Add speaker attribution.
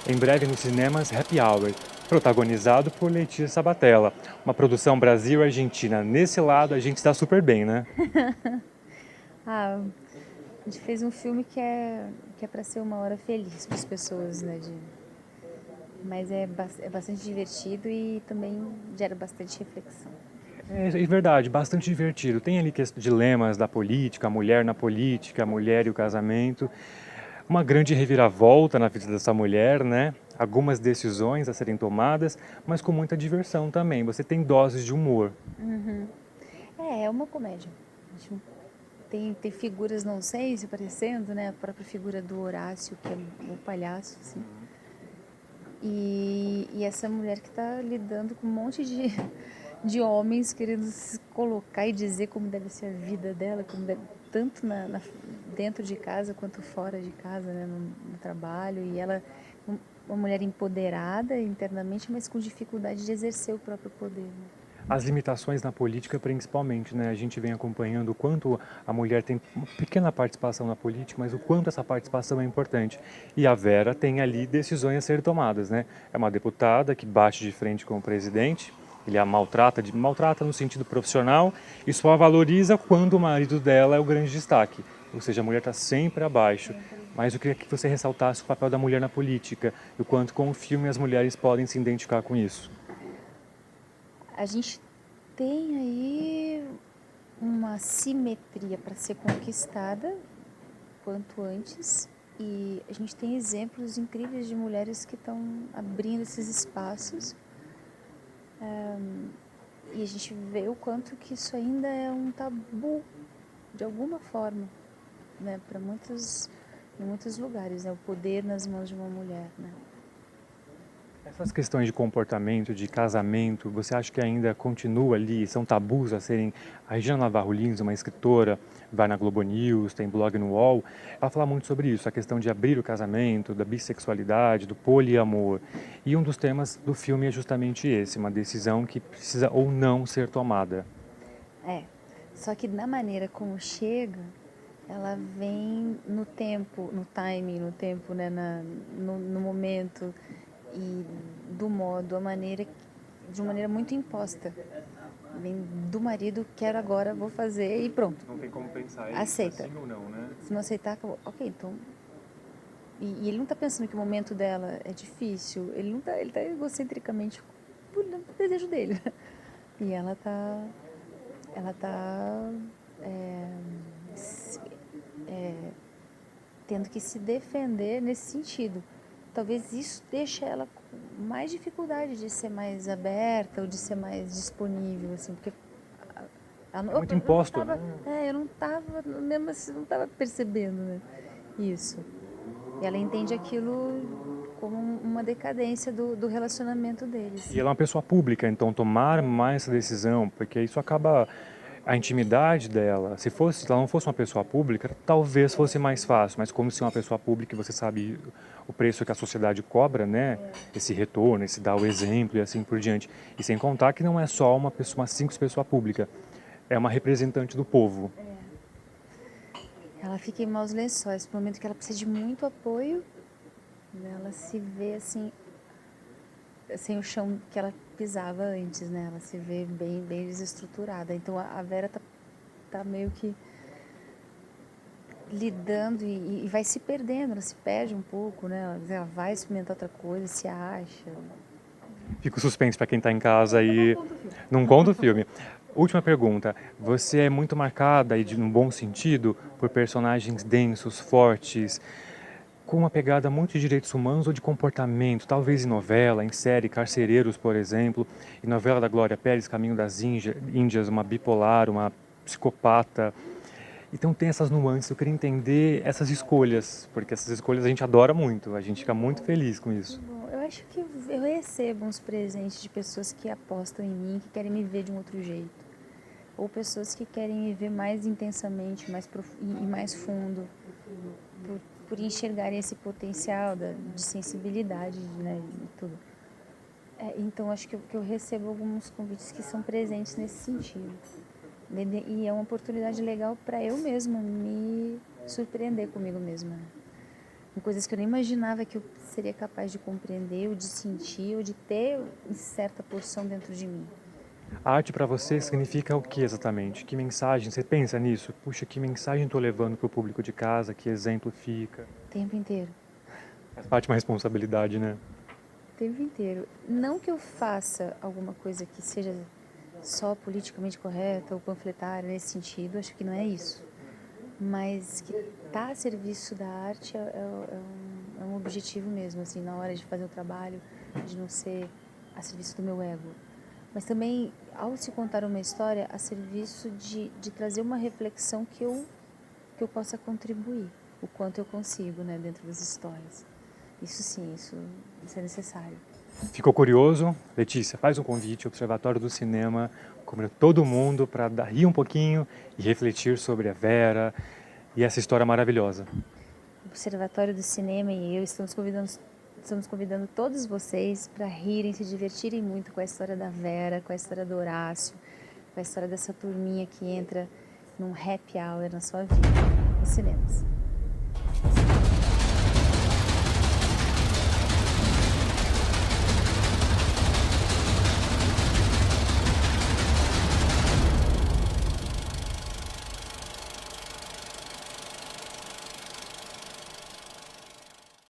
Speaker 1: Em breve nos cinemas Happy Hour, protagonizado por Letícia Sabatella. Uma produção Brasil-Argentina. Nesse lado a gente está super bem, né?
Speaker 2: Ah, a gente fez um filme que é para ser uma hora feliz para as pessoas, né? Mas é bastante divertido e também gera bastante reflexão.
Speaker 1: É verdade, bastante divertido. Tem ali dilemas da política, a mulher na política, a mulher e o casamento. Uma grande reviravolta na vida dessa mulher, né? Algumas decisões a serem tomadas, mas com muita diversão também. Você tem doses de humor.
Speaker 2: É uma comédia. A gente tem figuras nonsense aparecendo, né? A própria figura do Horácio, que é o palhaço, assim. E essa mulher que tá lidando com um monte de homens querendo se colocar e dizer como deve ser a vida dela, tanto dentro de casa quanto fora de casa, né, no trabalho. E ela, uma mulher empoderada internamente, mas com dificuldade de exercer o próprio poder. Né?
Speaker 1: As limitações na política, principalmente, né? A gente vem acompanhando o quanto a mulher tem uma pequena participação na política, mas o quanto essa participação é importante. E a Vera tem ali decisões a serem tomadas, né? É uma deputada que bate de frente com o presidente, ele a maltrata no sentido profissional e só a valoriza quando o marido dela é o grande destaque. Ou seja, a mulher está sempre abaixo. Mas eu queria que você ressaltasse o papel da mulher na política e o quanto com o filme as mulheres podem se identificar com isso.
Speaker 2: A gente tem aí uma simetria para ser conquistada quanto antes. E a gente tem exemplos incríveis de mulheres que estão abrindo esses espaços. E a gente vê o quanto que isso ainda é um tabu, de alguma forma, né? Em muitos lugares, né? O poder nas mãos de uma mulher, né?
Speaker 1: Essas questões de comportamento, de casamento, você acha que ainda continua ali, são tabus a serem... A Regina Navarro Lins, uma escritora, vai na Globo News, tem blog no UOL, ela fala muito sobre isso, a questão de abrir o casamento, da bissexualidade, do poliamor. E um dos temas do filme é justamente esse, uma decisão que precisa ou não ser tomada.
Speaker 2: É. Só que na maneira como chega, ela vem no tempo, no timing, no tempo, né? No momento e do modo, de uma maneira muito imposta. Vem do marido, quero agora, vou fazer e pronto.
Speaker 1: Não tem como pensar, é isso,
Speaker 2: Aceita.
Speaker 1: assim ou não, né?
Speaker 2: Se não aceitar, acabou. Ok, então. E ele não tá pensando que o momento dela é difícil. Ele tá egocentricamente pulando o desejo dele. E ela tá é, tendo que se defender nesse sentido. Talvez isso deixe ela com mais dificuldade de ser mais aberta ou de ser mais disponível, assim, porque
Speaker 1: É muito
Speaker 2: eu não
Speaker 1: imposto,
Speaker 2: tava,
Speaker 1: né?
Speaker 2: eu não tava, mesmo assim, não tava percebendo, né? Isso. E ela entende aquilo como uma decadência do relacionamento
Speaker 1: E
Speaker 2: deles.
Speaker 1: ela é uma pessoa pública, então tomar mais essa decisão, porque isso acaba a intimidade dela. Se ela não fosse uma pessoa pública, talvez fosse mais fácil, mas como se é uma pessoa pública, você sabe o preço que a sociedade cobra, né? Esse retorno, esse dar o exemplo e assim por diante. E sem contar que não é só uma pessoa, uma simples pessoa pública, é uma representante do povo.
Speaker 2: Ela fica em maus lençóis, no momento que ela precisa de muito apoio, né? Ela se vê assim, sem o chão que ela pisava antes, né? Ela se vê bem desestruturada. Então a Vera tá meio que lidando e vai se perdendo, ela se perde um pouco, né? Ela vai experimentar outra coisa, se acha.
Speaker 1: Fico suspense para quem está em casa
Speaker 2: Eu não
Speaker 1: e
Speaker 2: conto o filme.
Speaker 1: não conta o filme. Última pergunta. Você é muito marcada, e de um bom sentido, por personagens densos, fortes, com uma pegada muito de direitos humanos ou de comportamento, talvez em novela, em série, Carcereiros, por exemplo, e novela da Glória Pérez, Caminho das Índias, uma bipolar, uma psicopata. Então tem essas nuances, eu queria entender essas escolhas, porque essas escolhas a gente adora muito, a gente fica muito feliz com
Speaker 2: Que
Speaker 1: isso.
Speaker 2: bom. Eu acho que eu recebo uns presentes de pessoas que apostam em mim, que querem me ver de um outro jeito. Ou pessoas que querem me ver mais intensamente, e mais fundo, por enxergarem esse potencial de sensibilidade, né, e tudo. Então acho que eu recebo alguns convites que são presentes nesse sentido. E é uma oportunidade legal para eu mesma me surpreender comigo mesma. Né? com coisas que eu nem imaginava que eu seria capaz de compreender, ou de sentir, ou de ter em certa porção dentro de mim.
Speaker 1: A arte para você significa o que exatamente? Que mensagem? Você pensa nisso? Puxa, que mensagem estou levando para o público de casa? Que exemplo fica?
Speaker 2: O tempo inteiro.
Speaker 1: Faz parte de uma responsabilidade, né?
Speaker 2: O tempo inteiro. Não que eu faça alguma coisa que seja só politicamente correta ou panfletária nesse sentido, acho que não é isso. Mas que tá a serviço da arte é um objetivo mesmo, assim, na hora de fazer o trabalho, de não ser a serviço do meu ego. Mas também, ao se contar uma história, a serviço de trazer uma reflexão que eu possa contribuir, o quanto eu consigo, né, dentro das histórias. Isso sim, isso é necessário.
Speaker 1: Ficou curioso? Letícia, faz um convite, Observatório do Cinema, convida todo mundo para rir um pouquinho e refletir sobre a Vera e essa história maravilhosa.
Speaker 2: O Observatório do Cinema e eu estamos convidando todos vocês para rirem, se divertirem muito com a história da Vera, com a história do Horácio, com a história dessa turminha que entra num happy hour na sua vida, nos cinemas.